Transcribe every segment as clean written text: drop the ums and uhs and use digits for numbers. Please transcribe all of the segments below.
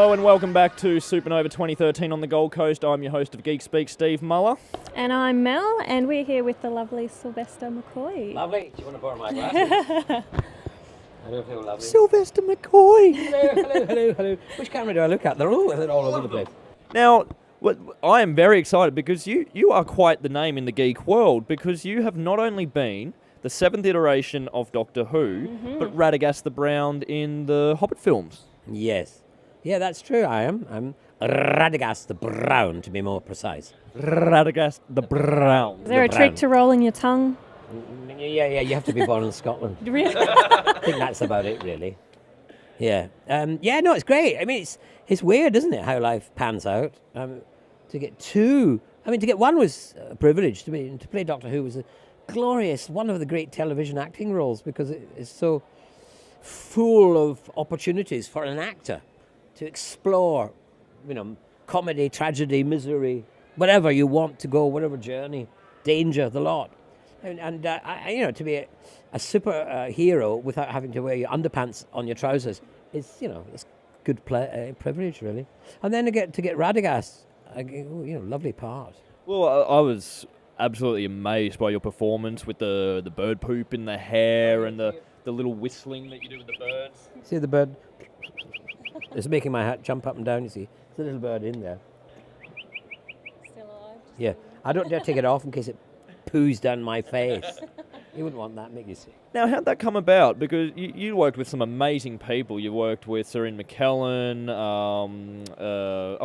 Hello and welcome back to Supernova 2013 on the Gold Coast. I'm your host of Geek Speak, Steve Muller. And I'm Mel, and we're here with the lovely Sylvester McCoy. Lovely. Do you want to borrow my glasses? I don't feel lovely. Sylvester McCoy! Hello. Which camera do I look at? They're all over the place. Now, I am very excited because you are quite the name in the geek world, because you have not only been the 7th iteration of Doctor Who, but Radagast the Brown in the Hobbit films. Yes. Yeah, that's true. I am. I'm Radagast the Brown, to be more precise. Radagast the Brown. Is there a trick to rolling your tongue? Yeah, you have to be born in Scotland. Really? I think that's about it, really. Yeah. No, it's great. I mean, it's weird, isn't it, how life pans out? To get one was a privilege. To play Doctor Who was a glorious, one of the great television acting roles, because it is so full of opportunities for an actor to explore, comedy, tragedy, misery, whatever you want to go, whatever journey, danger, the lot. And to be a superhero without having to wear your underpants on your trousers is, it's good privilege, really. And then to get Radagast, lovely part. Well, I was absolutely amazed by your performance with the bird poop in the hair and the little whistling that you do with the birds. See the bird? It's making my hat jump up and down, you see. There's a little bird in there. Still alive? Yeah. I don't dare take it off in case it poos down my face. You wouldn't want that, make you sick. Now, how'd that come about? Because you worked with some amazing people. You worked with Sir Ian McKellen.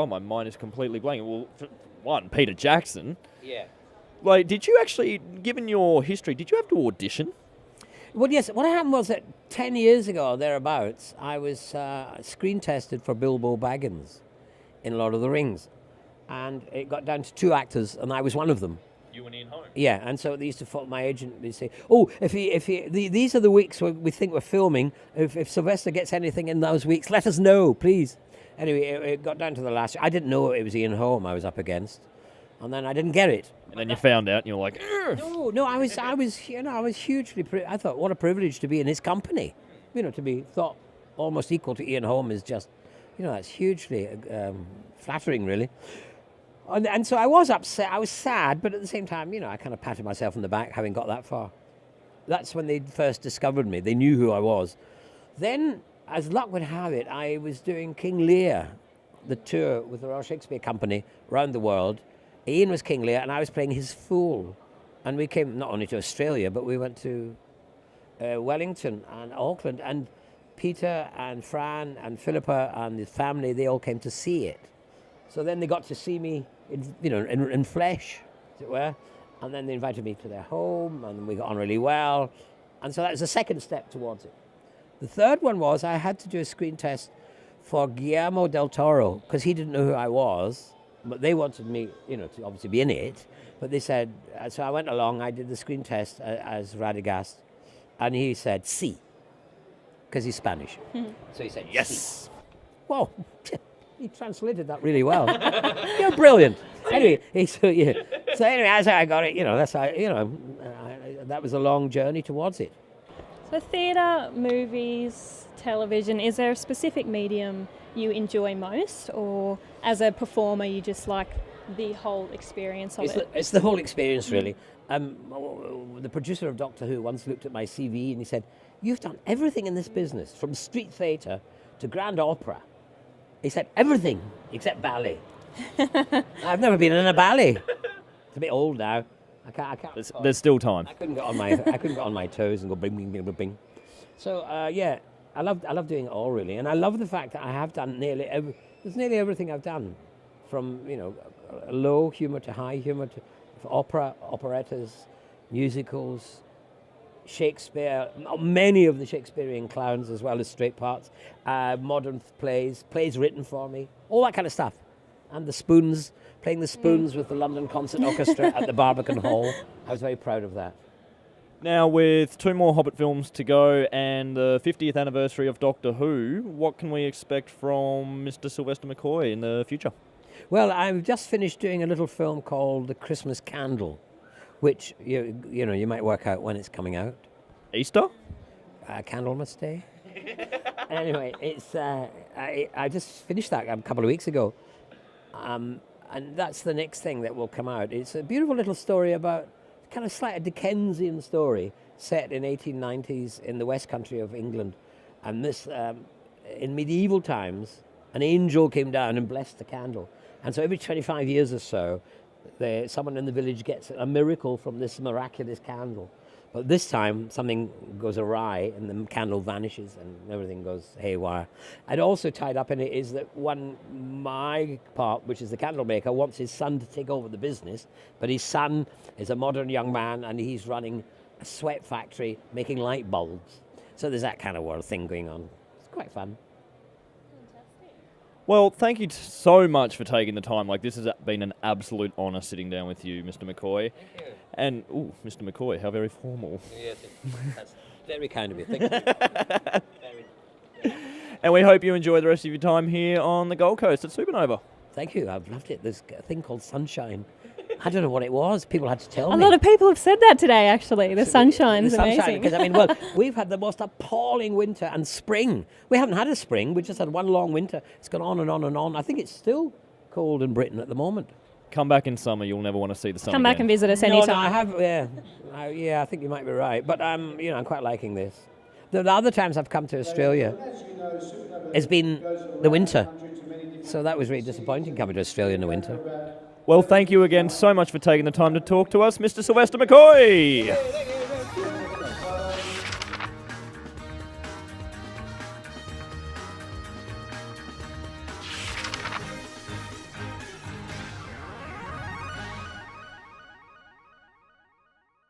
My mind is completely blank. Well, for one, Peter Jackson. Yeah. Like, did you actually, given your history, did you have to audition? Well, yes. What happened was that 10 years ago, thereabouts, I was screen tested for Bilbo Baggins in Lord of the Rings. And it got down to 2 actors, and I was one of them. You and Ian Holm? Yeah, and so they used to phone my agent. They say, these are the weeks where we think we're filming. If Sylvester gets anything in those weeks, let us know, please. Anyway, it got down to the last. I didn't know it was Ian Holm I was up against, and then I didn't get it. And then you found out, and you're like, No, I was hugely. I thought, what a privilege to be in his company. To be thought almost equal to Ian Holm is just, that's hugely flattering, really. And so I was upset, I was sad, but at the same time, I kind of patted myself on the back having got that far. That's when they first discovered me. They knew who I was. Then, as luck would have it, I was doing King Lear, the tour with the Royal Shakespeare Company around the world. Ian was King Lear, and I was playing his fool. And we came not only to Australia, but we went to Wellington and Auckland, and Peter and Fran and Philippa and the family, they all came to see it. So then they got to see me in flesh, as it were, and then they invited me to their home, and we got on really well. And so that was the second step towards it. The third one was I had to do a screen test for Guillermo del Toro, because he didn't know who I was, but they wanted me, to obviously be in it. But they said, so I went along, I did the screen test as Radagast, and he said, sí, because he's Spanish. So he said, yes. Sí. Well, he translated that really well. You're brilliant. Anyway, So anyway, as I got it, that's how, that was a long journey towards it. So theatre, movies, television, is there a specific medium you enjoy most, or as a performer you just like the whole experience of it? It's the whole experience, really. The producer of Doctor Who once looked at my CV and he said, "You've done everything in this business, from street theatre to grand opera." He said, "Everything except ballet." I've never been in a ballet. It's a bit old now. I can't. There's still time. I couldn't get on my toes and go bing bing bing bing bing. So I love doing it all, really, and I love the fact that I have done nearly everything I've done, from low humour to high humour to opera, operettas, musicals, Shakespeare, many of the Shakespearean clowns as well as straight parts, modern plays written for me, all that kind of stuff. And the spoons, playing the spoons with the London Concert Orchestra at the Barbican Hall. I was very proud of that. Now, with 2 more Hobbit films to go and the 50th anniversary of Doctor Who, what can we expect from Mr. Sylvester McCoy in the future? Well, I've just finished doing a little film called The Christmas Candle, which you might work out when it's coming out. Easter? Candlemas Day. Anyway, it's I just finished that a couple of weeks ago, and that's the next thing that will come out. It's a beautiful little story about kind of slight Dickensian story set in 1890s in the West Country of England, and this in medieval times, an angel came down and blessed the candle, and so every 25 years or so, someone in the village gets a miracle from this miraculous candle. But this time, something goes awry and the candle vanishes and everything goes haywire. And also tied up in it is that my part, which is the candle maker, wants his son to take over the business. But his son is a modern young man and he's running a sweat factory making light bulbs. So there's that kind of world thing going on. It's quite fun. Well, thank you so much for taking the time. Like, this has been an absolute honour sitting down with you, Mr. McCoy. Thank you. And, Mr. McCoy, how very formal. Yes, that's very kind of you. Thank you. And we hope you enjoy the rest of your time here on the Gold Coast at Supernova. Thank you. I've loved it. There's a thing called sunshine. I don't know what it was. People had to tell A me. lot of people have said that today, actually. The sunshine's amazing. Because, we've had the most appalling winter and spring. We haven't had a spring. We just had one long winter. It's gone on and on and on. I think it's still cold in Britain at the moment. Come back in summer. You'll never want to see the sun Come back again. and visit us No, anytime. I have, yeah. I think you might be right. But, I'm quite liking this. The other times I've come to Australia, it's been the winter. So that was really disappointing coming to Australia in the winter. Well, thank you again so much for taking the time to talk to us, Mr. Sylvester McCoy.